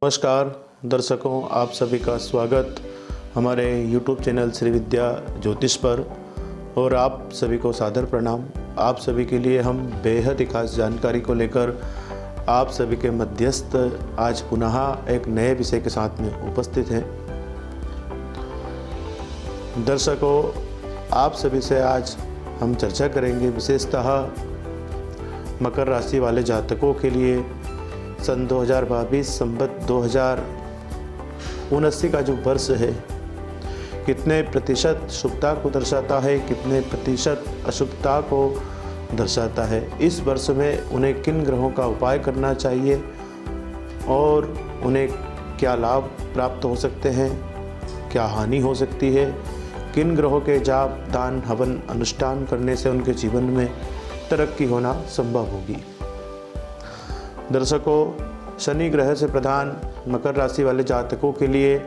नमस्कार दर्शकों, आप सभी का स्वागत हमारे YouTube चैनल श्री विद्या ज्योतिष पर। और आप सभी को सादर प्रणाम। आप सभी के लिए हम बेहद ही खास जानकारी को लेकर आप सभी के मध्यस्थ आज पुनः एक नए विषय के साथ में उपस्थित हैं। दर्शकों, आप सभी से आज हम चर्चा करेंगे विशेषतः मकर राशि वाले जातकों के लिए सन 2022 संवत 2079 का जो वर्ष है कितने प्रतिशत शुभता को दर्शाता है, कितने प्रतिशत अशुभता को दर्शाता है। इस वर्ष में उन्हें किन ग्रहों का उपाय करना चाहिए और उन्हें क्या लाभ प्राप्त हो सकते हैं, क्या हानि हो सकती है, किन ग्रहों के जाप दान हवन अनुष्ठान करने से उनके जीवन में तरक्की होना संभव होगी। दर्शकों, शनि ग्रह से प्रधान मकर राशि वाले जातकों के लिए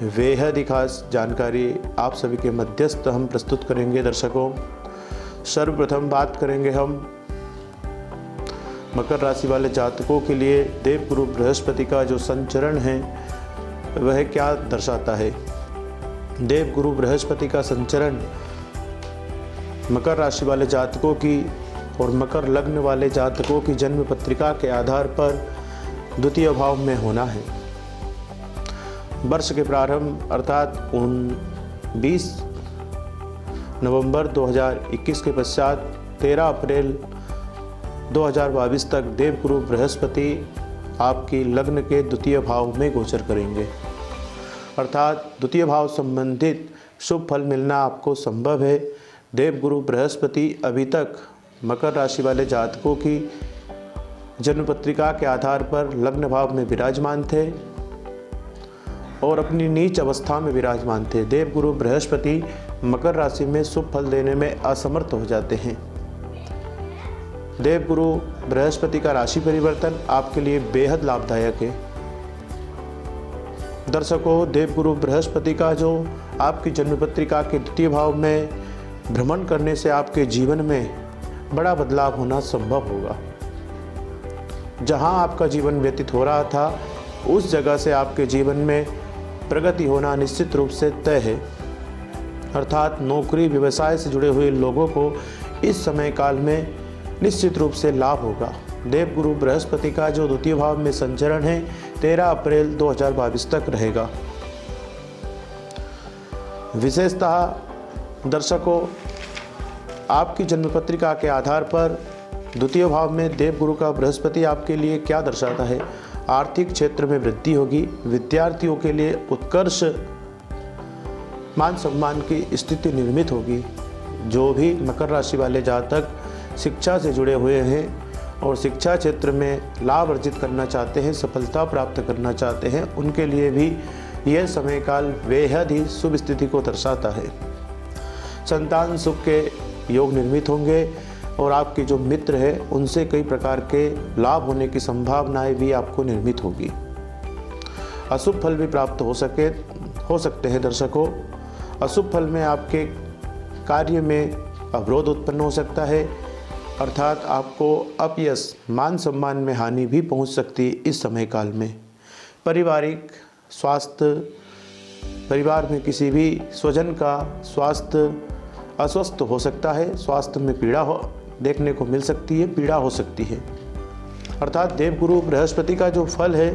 बेहद ही खास जानकारी आप सभी के मध्यस्थ हम प्रस्तुत करेंगे। दर्शकों, सर्वप्रथम बात करेंगे हम मकर राशि वाले जातकों के लिए देवगुरु बृहस्पति का जो संचरण है वह क्या दर्शाता है। देवगुरु बृहस्पति का संचरण मकर राशि वाले जातकों की और मकर लग्न वाले जातकों की जन्म पत्रिका के आधार पर द्वितीय भाव में होना है। वर्ष के प्रारंभ अर्थात 20 नवंबर 2021 के पश्चात 13 अप्रैल 2022 तक देवगुरु बृहस्पति आपकी लग्न के द्वितीय भाव में गोचर करेंगे। अर्थात द्वितीय भाव संबंधित शुभ फल मिलना आपको संभव है। देवगुरु बृहस्पति अभी तक मकर राशि वाले जातकों की जन्म पत्रिका के आधार पर लग्न भाव में विराजमान थे और अपनी नीच अवस्था में विराजमान थे। देवगुरु बृहस्पति मकर राशि में शुभ फल देने में असमर्थ हो जाते हैं। देवगुरु बृहस्पति का राशि परिवर्तन आपके लिए बेहद लाभदायक है। दर्शकों, देवगुरु बृहस्पति का जो आपकी जन्म पत्रिका के द्वितीय भाव में भ्रमण करने से आपके जीवन में बड़ा बदलाव होना संभव होगा। जहां आपका जीवन व्यतीत हो रहा था उस जगह से आपके जीवन में प्रगति होना निश्चित रूप से तय है। अर्थात नौकरी व्यवसाय से जुड़े हुए लोगों को इस समय काल में निश्चित रूप से लाभ होगा। देवगुरु बृहस्पति का जो द्वितीय भाव में संचरण है 13 अप्रैल 2022 तक रहेगा। विशेषतः दर्शकों, आपकी जन्म पत्रिका के आधार पर द्वितीय भाव में देवगुरु का बृहस्पति आपके लिए क्या दर्शाता है। आर्थिक क्षेत्र में वृद्धि होगी। विद्यार्थियों के लिए उत्कर्ष मान सम्मान की स्थिति निर्मित होगी। जो भी मकर राशि वाले जातक शिक्षा से जुड़े हुए हैं और शिक्षा क्षेत्र में लाभ अर्जित करना चाहते हैं, सफलता प्राप्त करना चाहते हैं, उनके लिए भी यह समय काल बेहद ही शुभ स्थिति को दर्शाता है। संतान सुख के योग निर्मित होंगे और आपके जो मित्र हैं उनसे कई प्रकार के लाभ होने की संभावनाएं भी आपको निर्मित होगी। अशुभ फल भी प्राप्त हो सकते हैं। दर्शकों, अशुभ फल में आपके कार्य में अवरोध उत्पन्न हो सकता है। अर्थात आपको अपयश मान सम्मान में हानि भी पहुंच सकती है इस समय काल में। पारिवारिक स्वास्थ्य, परिवार में किसी भी स्वजन का स्वास्थ्य अस्वस्थ हो सकता है। स्वास्थ्य में पीड़ा देखने को मिल सकती है, पीड़ा हो सकती है। अर्थात देवगुरु बृहस्पति का जो फल है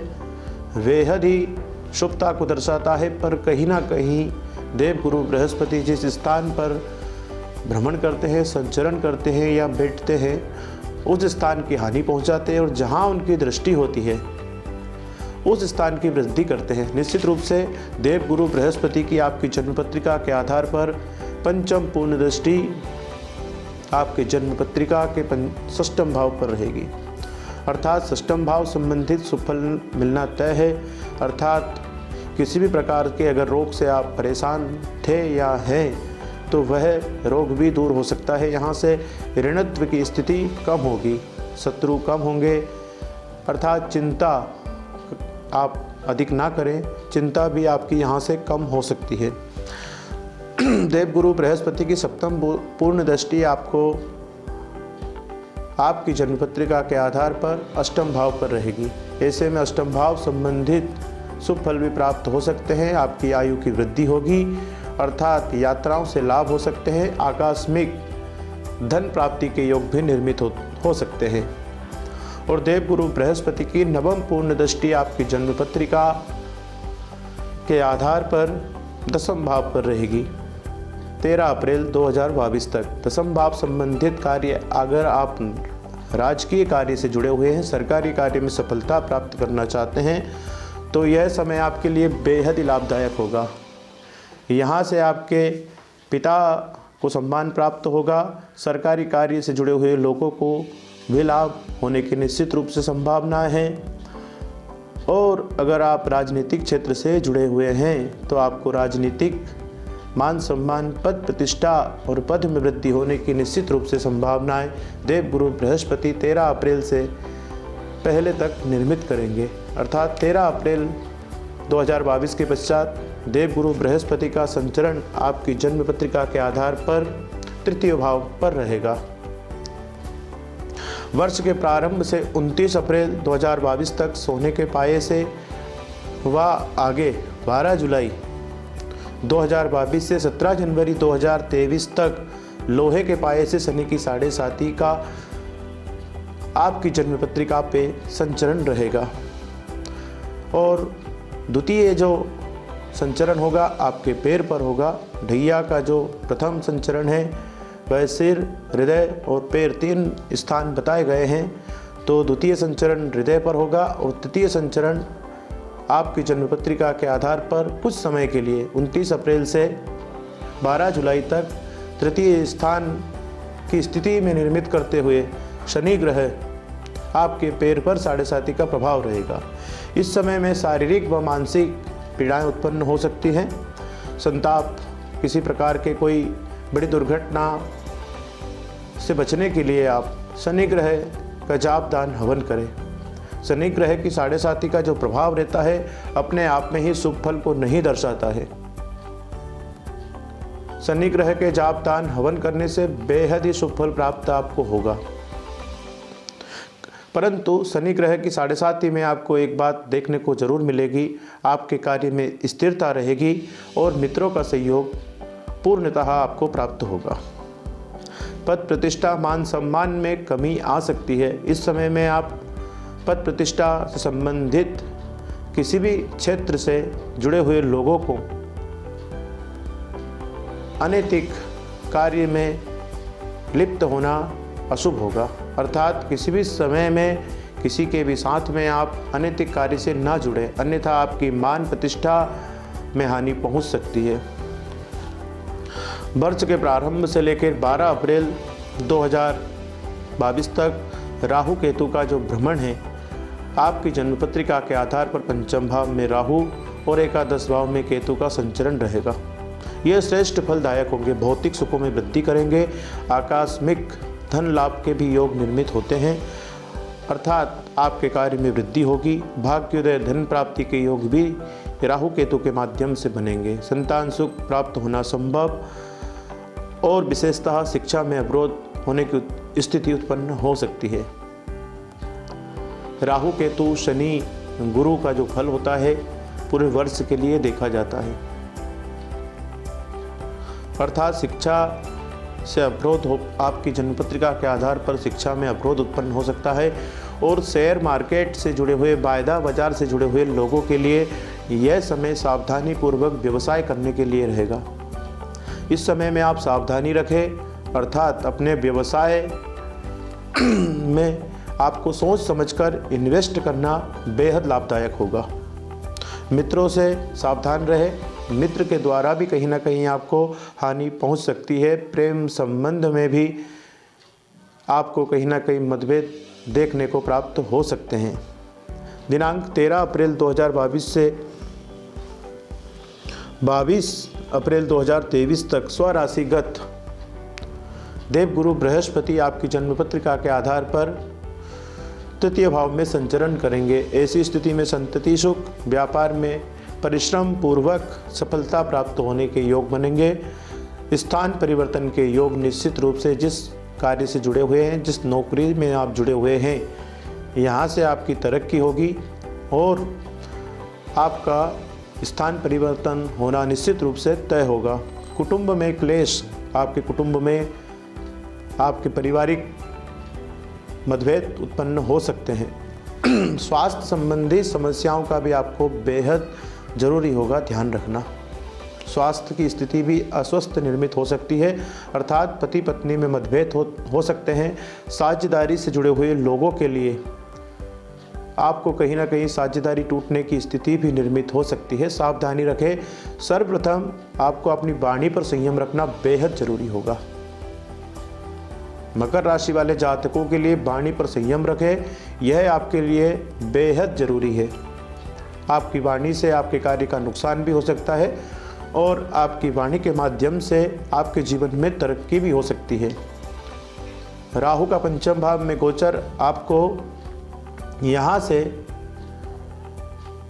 बेहद ही शुभता को दर्शाता है। पर कहीं ना कहीं देवगुरु बृहस्पति जिस स्थान पर भ्रमण करते हैं, संचरण करते हैं या बैठते हैं, उस स्थान की हानि पहुंचाते हैं और जहां उनकी दृष्टि होती है उस स्थान की वृद्धि करते हैं। निश्चित रूप से देवगुरु बृहस्पति की आपकी जन्म पत्रिका के आधार पर पंचम पूर्ण दृष्टि आपके जन्म पत्रिका के षष्ठम भाव पर रहेगी। अर्थात षष्ठम भाव संबंधित सुफल मिलना तय है। अर्थात किसी भी प्रकार के अगर रोग से आप परेशान थे या हैं तो वह रोग भी दूर हो सकता है। यहाँ से ऋणत्व की स्थिति कम होगी, शत्रु कम होंगे। अर्थात चिंता आप अधिक ना करें, चिंता भी आपकी यहाँ से कम हो सकती है। देवगुरु बृहस्पति की सप्तम पूर्ण दृष्टि आपको आपकी जन्म पत्रिका के आधार पर अष्टम भाव पर रहेगी। ऐसे में अष्टम भाव संबंधित शुभ फल भी प्राप्त हो सकते हैं। आपकी आयु की वृद्धि होगी, अर्थात यात्राओं से लाभ हो सकते हैं। आकस्मिक धन प्राप्ति के योग भी निर्मित हो सकते हैं। और देवगुरु बृहस्पति की नवम पूर्ण दृष्टि आपकी जन्म पत्रिका के आधार पर दसम भाव पर रहेगी 13 अप्रैल 2022 तक। दसम भाव संबंधित कार्य, अगर आप राजकीय कार्य से जुड़े हुए हैं, सरकारी कार्य में सफलता प्राप्त करना चाहते हैं, तो यह समय आपके लिए बेहद ही लाभदायक होगा। यहाँ से आपके पिता को सम्मान प्राप्त होगा। सरकारी कार्य से जुड़े हुए लोगों को भी लाभ होने की निश्चित रूप से संभावनाएं हैं। और अगर आप राजनीतिक क्षेत्र से जुड़े हुए हैं तो आपको राजनीतिक मान सम्मान, पद प्रतिष्ठा और पद में वृद्धि होने की निश्चित रूप से संभावनाएं देवगुरु बृहस्पति 13 अप्रैल से पहले तक निर्मित करेंगे। अर्थात 13 अप्रैल 2022 के पश्चात देवगुरु बृहस्पति का संचरण आपकी जन्म पत्रिका के आधार पर तृतीय भाव पर रहेगा। वर्ष के प्रारंभ से 29 अप्रैल 2022 तक सोने के पाये से व आगे 12 जुलाई 2022 से 17 जनवरी 2023 तक लोहे के पाये से शनि की 7.5 का आपकी जन्म पत्रिका पे संचरण रहेगा। और द्वितीय जो संचरण होगा आपके पैर पर होगा। ढैया का जो प्रथम संचरण है वह सिर, हृदय और पैर 3 स्थान बताए गए हैं, तो द्वितीय संचरण हृदय पर होगा और तृतीय संचरण आपकी जन्म पत्रिका के आधार पर कुछ समय के लिए 29 अप्रैल से 12 जुलाई तक तृतीय स्थान की स्थिति में निर्मित करते हुए शनि ग्रह आपके पैर पर 7.5 का प्रभाव रहेगा। इस समय में शारीरिक व मानसिक पीड़ाएं उत्पन्न हो सकती हैं। संताप, किसी प्रकार के कोई बड़ी दुर्घटना से बचने के लिए आप शनि ग्रह का जाप दान हवन करें। शनि ग्रह की 7.5 का जो प्रभाव रहता है अपने आप में ही शुभ फल को नहीं दर्शाता है। शनि ग्रह के जाप दान हवन करने से बेहद ही शुभ फल प्राप्त आपको होगा। परंतु शनि ग्रह की 7.5 में आपको एक बात देखने को जरूर मिलेगी, आपके कार्य में स्थिरता रहेगी और मित्रों का सहयोग पूर्णतः आपको प्राप्त होगा। पद प्रतिष्ठा, मान सम्मान में कमी आ सकती है। इस समय में आप पद प्रतिष्ठा से संबंधित किसी भी क्षेत्र से जुड़े हुए लोगों को अनैतिक कार्य में लिप्त होना अशुभ होगा। अर्थात किसी भी समय में किसी के भी साथ में आप अनैतिक कार्य से ना जुड़े, अन्यथा आपकी मान प्रतिष्ठा में हानि पहुंच सकती है। वर्ष के प्रारंभ से लेकर 12 अप्रैल 2022 तक राहु केतु का जो भ्रमण है आपकी जन्म पत्रिका के आधार पर पंचम भाव में राहु और एकादश भाव में केतु का संचरण रहेगा। यह श्रेष्ठ फलदायक होंगे, भौतिक सुखों में वृद्धि करेंगे। आकस्मिक धन लाभ के भी योग निर्मित होते हैं, अर्थात आपके कार्य में वृद्धि होगी। भाग्योदय धन प्राप्ति के योग भी राहु केतु के माध्यम से बनेंगे। संतान सुख प्राप्त होना संभव और विशेषतः शिक्षा में अवरोध होने की स्थिति उत्पन्न हो सकती है। राहु केतु शनि गुरु का जो फल होता है पूरे वर्ष के लिए देखा जाता है, अर्थात शिक्षा से अवरोध हो, आपकी जन्मपत्रिका के आधार पर शिक्षा में अवरोध उत्पन्न हो सकता है। और शेयर मार्केट से जुड़े हुए, वायदा बाजार से जुड़े हुए लोगों के लिए यह समय सावधानी पूर्वक व्यवसाय करने के लिए रहेगा। इस समय में आप सावधानी रखें, अर्थात अपने व्यवसाय में आपको सोच समझकर इन्वेस्ट करना बेहद लाभदायक होगा। मित्रों से सावधान रहे, मित्र के द्वारा भी कहीं ना कहीं आपको हानि पहुंच सकती है। प्रेम संबंध में भी आपको कहीं ना कहीं मतभेद देखने को प्राप्त हो सकते हैं। दिनांक 13 अप्रैल 2022 से 22 अप्रैल 2023 तक स्वराशिगत देवगुरु बृहस्पति आपकी जन्मपत्रिका के आधार पर तृतीय भाव में संचरण करेंगे। ऐसी स्थिति में संतति सुख, व्यापार में परिश्रम पूर्वक सफलता प्राप्त होने के योग बनेंगे। स्थान परिवर्तन के योग निश्चित रूप से जिस कार्य से जुड़े हुए हैं, जिस नौकरी में आप जुड़े हुए हैं, यहाँ से आपकी तरक्की होगी और आपका स्थान परिवर्तन होना निश्चित रूप से तय होगा। कुटुंब में क्लेश, आपके कुटुंब में आपके पारिवारिक मतभेद उत्पन्न हो सकते हैं। स्वास्थ्य संबंधी समस्याओं का भी आपको बेहद ज़रूरी होगा ध्यान रखना। स्वास्थ्य की स्थिति भी अस्वस्थ निर्मित हो सकती है, अर्थात पति पत्नी में मतभेद हो सकते हैं। साझेदारी से जुड़े हुए लोगों के लिए आपको कहीं ना कहीं साझेदारी टूटने की स्थिति भी निर्मित हो सकती है, सावधानी रखें। सर्वप्रथम आपको अपनी वाणी पर संयम रखना बेहद जरूरी होगा। मकर राशि वाले जातकों के लिए वाणी पर संयम रखें, यह आपके लिए बेहद जरूरी है। आपकी वाणी से आपके कार्य का नुकसान भी हो सकता है और आपकी वाणी के माध्यम से आपके जीवन में तरक्की भी हो सकती है। राहु का पंचम भाव में गोचर आपको यहाँ से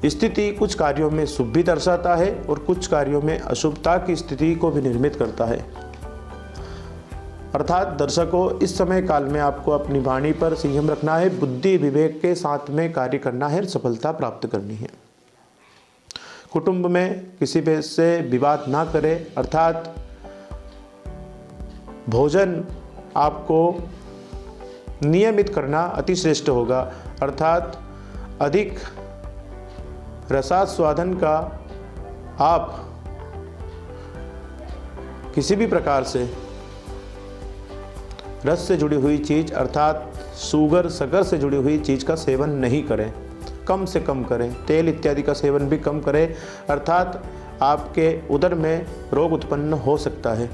स्थिति कुछ कार्यों में शुभ भी दर्शाता है और कुछ कार्यों में अशुभता की स्थिति को भी निर्मित करता है। अर्थात दर्शकों, इस समय काल में आपको अपनी वाणी पर संयम रखना है, बुद्धि विवेक के साथ में कार्य करना है, सफलता प्राप्त करनी है। कुटुंब में किसी भी से विवाद ना करें, अर्थात भोजन आपको नियमित करना अतिश्रेष्ठ होगा, अर्थात अधिक रसास्वादन का आप किसी भी प्रकार से रस से जुड़ी हुई चीज़ अर्थात शुगर शक्कर से जुड़ी हुई चीज़ का सेवन नहीं करें, कम से कम करें। तेल इत्यादि का सेवन भी कम करें, अर्थात आपके उदर में रोग उत्पन्न हो सकता है।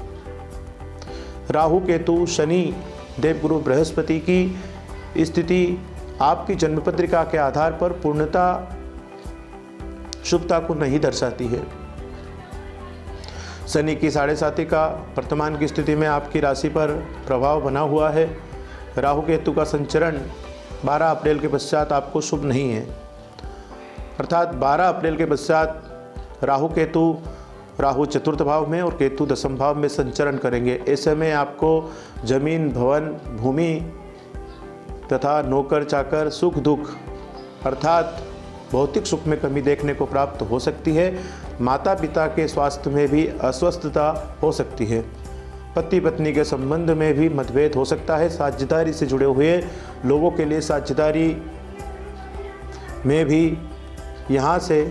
राहु केतु शनि देवगुरु बृहस्पति की स्थिति आपकी जन्मपत्रिका के आधार पर पूर्णता शुभता को नहीं दर्शाती है। शनि की 7.5 का वर्तमान की स्थिति में आपकी राशि पर प्रभाव बना हुआ है। राहु केतु का संचरण 12 अप्रैल के पश्चात आपको शुभ नहीं है, अर्थात 12 अप्रैल के पश्चात राहु चतुर्थ भाव में और केतु दशम भाव में संचरण करेंगे। ऐसे में आपको जमीन, भवन, भूमि तथा नौकर चाकर, सुख दुख अर्थात भौतिक सुख में कमी देखने को प्राप्त हो सकती है। माता पिता के स्वास्थ्य में भी अस्वस्थता हो सकती है। पति पत्नी के संबंध में भी मतभेद हो सकता है। साझेदारी से जुड़े हुए लोगों के लिए साझेदारी में भी यहाँ से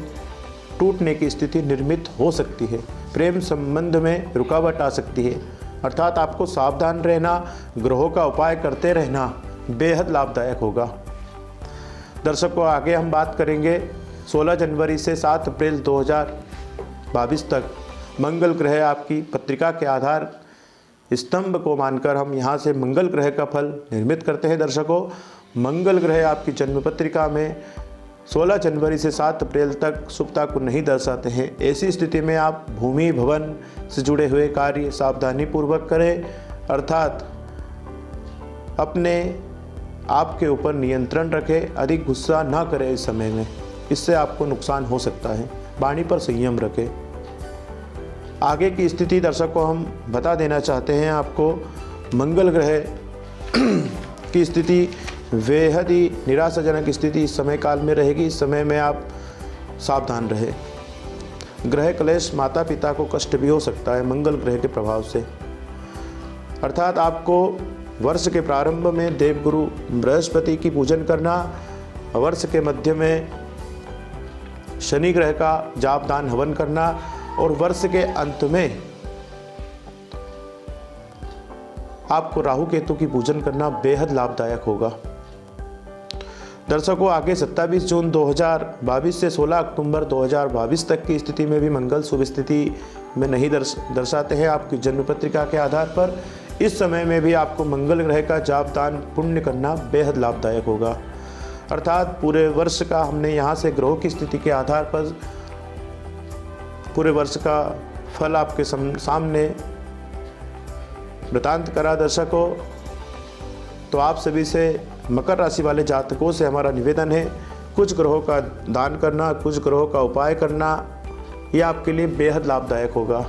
टूटने की स्थिति निर्मित हो सकती है। प्रेम संबंध में रुकावट आ सकती है, अर्थात आपको सावधान रहना, ग्रहों का उपाय करते रहना बेहद लाभदायक होगा। दर्शकों, आगे हम बात करेंगे 16 जनवरी से 7 अप्रैल 2022 तक मंगल ग्रह आपकी पत्रिका के आधार स्तंभ को मानकर हम यहाँ से मंगल ग्रह का फल निर्मित करते हैं। दर्शकों, मंगल ग्रह आपकी जन्म पत्रिका में 16 जनवरी से 7 अप्रैल तक शुभता को नहीं दर्शाते हैं। ऐसी स्थिति में आप भूमि भवन से जुड़े हुए कार्य सावधानी पूर्वक करें, अर्थात अपने आपके ऊपर नियंत्रण रखें, अधिक गुस्सा ना करें इस समय में, इससे आपको नुकसान हो सकता है। वाणी पर संयम रखें। आगे की स्थिति दर्शकों हम बता देना चाहते हैं आपको। मंगल ग्रह की स्थिति बेहद ही निराशाजनक स्थिति इस समय काल में रहेगी। इस समय में आप सावधान रहें। ग्रह क्लेश माता पिता को कष्ट भी हो सकता है मंगल ग्रह के प्रभाव से, अर्थात आपको वर्ष के प्रारंभ में देवगुरु बृहस्पति की पूजन करना, वर्ष के मध्य में शनि ग्रह का जाप दान हवन करना और वर्ष के अंत में आपको राहु केतु की पूजन करना बेहद लाभदायक होगा। दर्शकों, आगे 27 जून 2022 से 16 अक्टूबर 2022 तक की स्थिति में भी मंगल शुभ स्थिति में नहीं दर्शाते हैं आपकी जन्म पत्रिका के आधार पर। इस समय में भी आपको मंगल ग्रह का जाप दान पुण्य करना बेहद लाभदायक होगा, अर्थात पूरे वर्ष का हमने यहाँ से ग्रहों की स्थिति के आधार पर पूरे वर्ष का फल आपके सामने वृतांत करा। दर्शकों, तो आप सभी से मकर राशि वाले जातकों से हमारा निवेदन है, कुछ ग्रहों का दान करना, कुछ ग्रहों का उपाय करना, यह आपके लिए बेहद लाभदायक होगा।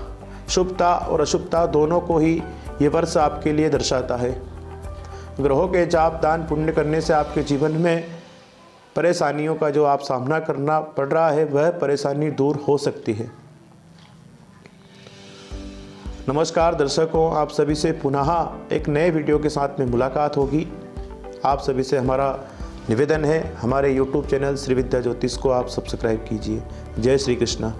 शुभता और अशुभता दोनों को ही ये वर्ष आपके लिए दर्शाता है। ग्रहों के जाप दान पुण्य करने से आपके जीवन में परेशानियों का जो आप सामना करना पड़ रहा है वह परेशानी दूर हो सकती है। नमस्कार दर्शकों, आप सभी से पुनः एक नए वीडियो के साथ में मुलाकात होगी। आप सभी से हमारा निवेदन है, हमारे YouTube चैनल श्री विद्या ज्योतिष को आप सब्सक्राइब कीजिए। जय श्री कृष्णा।